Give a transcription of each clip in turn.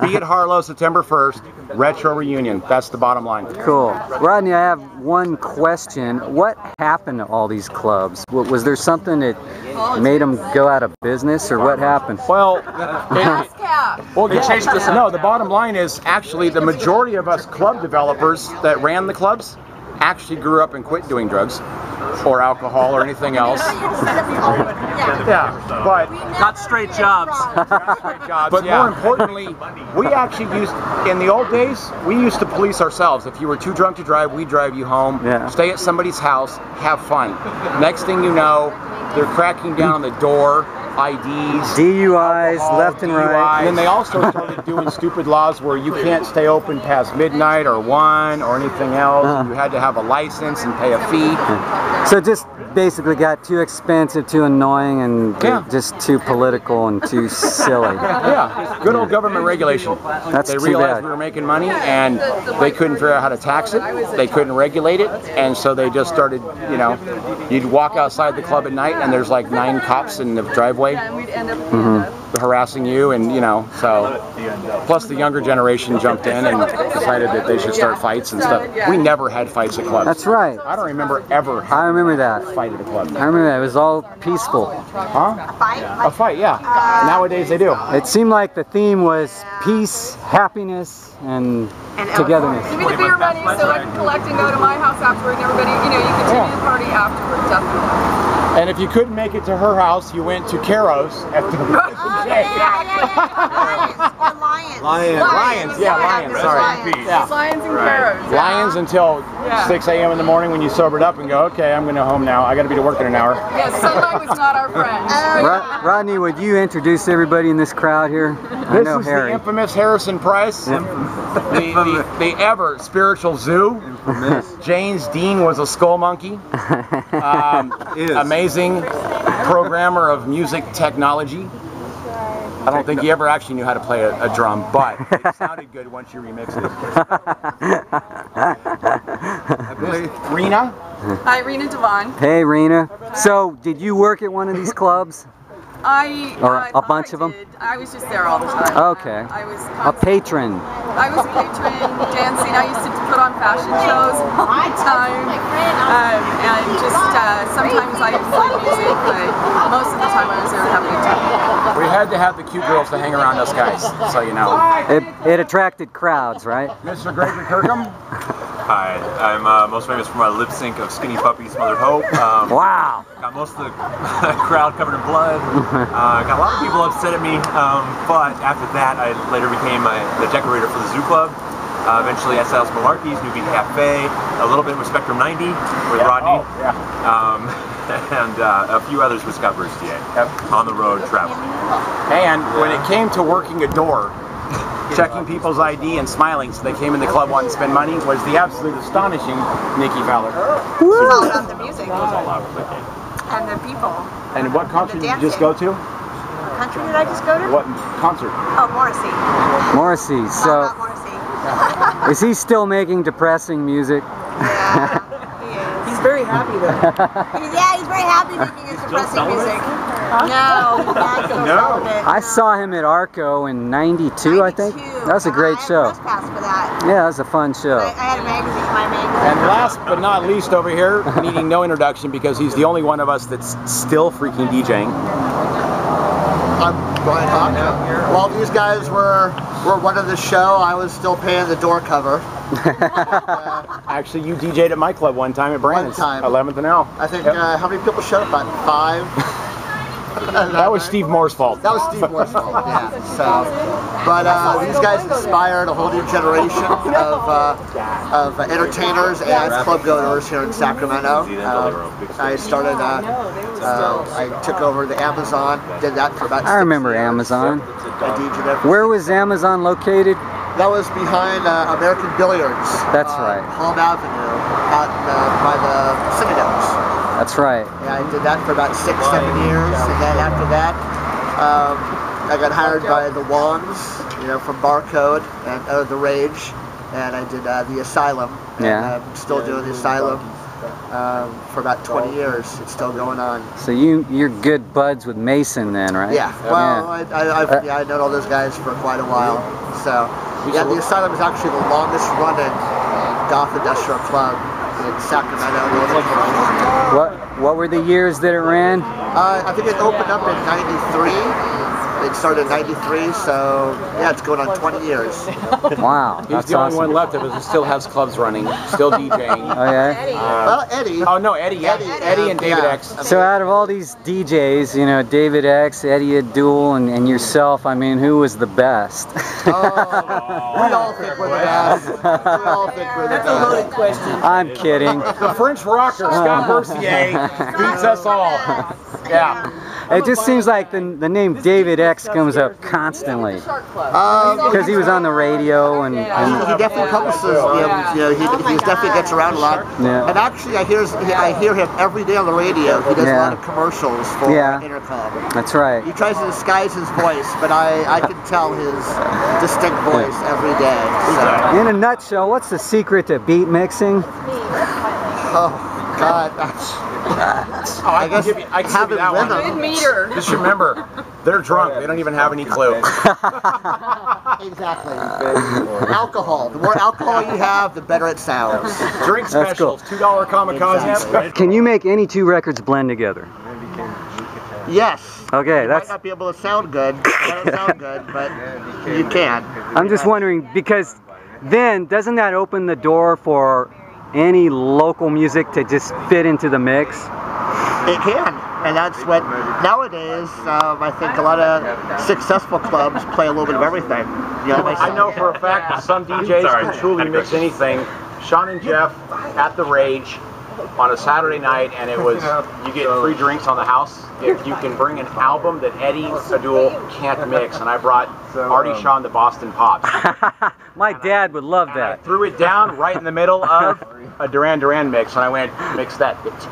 Be at Harlows September 1st, retro reunion. That's the bottom line. Cool. Rodney, I have one question. What happened to all these clubs? Was there something that made them go out of business, or what happened? Well, They changed this up. No, the bottom line is actually the majority of us club developers that ran the clubs actually grew up and quit doing drugs or alcohol or anything else. Yeah, but Got straight jobs. But more importantly, we actually used, in the old days, we used to police ourselves. If you were too drunk to drive, we'd drive you home, stay at somebody's house, have fun. Next thing you know, they're cracking down on the door, IDs, DUIs, alcohol, left and right. And then they also started doing stupid laws where you can't stay open past midnight or 1 or anything else. You had to have a license and pay a fee. So it just basically got too expensive, too annoying, and just too political and too silly. Yeah, good old government regulation. That's they too realized bad. we were making money and they couldn't figure out how to tax it. They couldn't regulate it, and so they just started, you know, you'd walk outside the club at night and there's like 9 cops in the driveway harassing you, and you know, so plus the younger generation jumped in and decided that they should start fights and stuff. We never had fights at clubs. That's right. I don't remember ever I remember that. fight at a club. I remember that. It was all peaceful. Huh? A fight, yeah. Nowadays they do. It seemed like the theme was peace, happiness, and togetherness. Give me the beer money so I can collect and go to my house afterward, and everybody, you know, you continue the party afterward, definitely. And if you couldn't make it to her house, you went to Caro's at the Lions, sorry. It's Lions and Caro's. Lions until 6 a.m. in the morning when you sobered up and go, okay, I'm going to home now. I got to be to work in an hour. Yes, sunlight was not our friend. Rodney, would you introduce everybody in this crowd here? I This know is Harry. the infamous Harrison Price, the ever spiritual zoo. James Dean was a skull monkey. Amazing programmer of music technology. I don't think he ever actually knew how to play a drum, but it sounded good once you remixed it. Rena? Hi, Rena Devon. Hey, Rena. So, did you work at one of these clubs? Or a bunch of them? I was just there all the time. Okay. I was A patron. I was a patron, dancing. I used to put on fashion shows all the time. And just sometimes I played music, but most of the time I was there having a good time. We had to have the cute girls to hang around us guys, so you know. It attracted crowds, right? Mr. Gregory Kirkham? Hi, I'm most famous for my lip sync of Skinny Puppy Smothered Hope. Wow! Got most of the crowd covered in blood. Got a lot of people upset at me, but after that I later became the decorator for the Zoo Club. Eventually Styles Malarkey's, New Beat Cafe, a little bit with Spectrum 90 with Rodney. And a few others with Scott Burstier on the road traveling. And when it came to working a door, checking people's ID and smiling so they came in the club wanting to spend money, was the absolute astonishing Nikki Fowler. It's all about the music. And the people. And what concert did you just go to? What country did I just go to? What concert? Oh, Morrissey. Morrissey. So, Not Morrissey. is he still making depressing music? Yeah, he is. He's very happy though. He's very happy making his depressing music. No, not so celibate. I saw him at Arco in '92, I think. That was a great show. I had a press pass for that. Yeah, that was a fun show. I had a magazine, my magazine. And last but not least over here, needing no introduction because he's the only one of us that's still freaking DJing. I'm Bryan Hawk. While these guys were running the show, I was still paying the door cover. Actually, you DJ'd at my club one time at Brandon's. 11th and L. I think, how many people showed up? About 5? That was Steve Moore's fault. That was Steve Moore's fault, yeah. So, but these guys inspired a whole new generation of entertainers and club goers here in Sacramento. I started, I took over the Amazon, did that for about 6 years. I remember Amazon. I DJ'd every Where was Amazon located? That was behind American Billiards. That's right. Palm Avenue, out by the Seminoles. That's right. Yeah, I did that for about 6, 7 years, and then after that, I got hired by the Wands, you know, from Barcode and The Rage, and I did the Asylum. And I'm still doing the Asylum for about 20 years. It's still going on. So you're good buds with Mason then, right? Yeah. Well, I've known all those guys for quite a while. So, yeah, the Asylum is actually the longest running goth industrial club in Sacramento. What were the years that it ran? I think it opened up in '93. It started in '93, so yeah, it's going on 20 years. Wow, He's that's the only awesome. one left of us who still has clubs running, still DJing. Oh yeah. Well, Eddie. Oh no, Eddie and David yeah. X. So out of all these DJs, you know, David X, Eddie Abdul, and yourself, I mean, who was the best? We all think we're the best. We all think we're the best. That's a loaded question. I'm kidding. The French rocker, Scott Mercier, beats us all. Yeah. It just seems like the name David X comes up constantly. Because he was on the radio and he definitely publishes, he definitely gets around a lot. Yeah. And actually, I hear him every day on the radio. He does a lot of commercials for Intercom. That's right. He tries to disguise his voice, but I can tell his distinct voice every day. So. In a nutshell, what's the secret to beat mixing? Oh, God. I guess I can give you that one. Good meter. Just remember, they're drunk. They don't even have any clue. Exactly. Alcohol. The more alcohol you have, the better it sounds. Drink specials, $2 kamikazes. Can you make any two records blend together? Yes. Okay, you might not be able to sound good. But you can. I'm just wondering, because then doesn't that open the door for any local music to just fit into the mix? It can, and that's what nowadays I think a lot of successful clubs play a little bit of everything. I know for a fact that some DJs can truly mix anything. Sean and Jeff at the Rage on a Saturday night, and it was, you get free drinks on the house if you can bring an album that Eddie Abdul can't mix, and I brought Artie Shaw and the Boston Pops. My dad would love that. I threw it down right in the middle of a Duran Duran mix, and I went, mix that, bitch.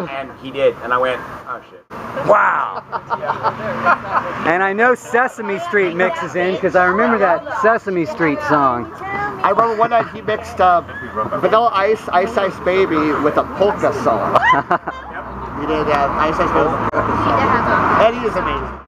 And he did, and I went, oh shit. Wow. And I know Sesame Street mixes in, because I remember that Sesame Street song. I remember one night he mixed Vanilla Ice, Ice Ice Baby with a polka song. He did Ice Ice Baby with a polka song. Eddie is amazing.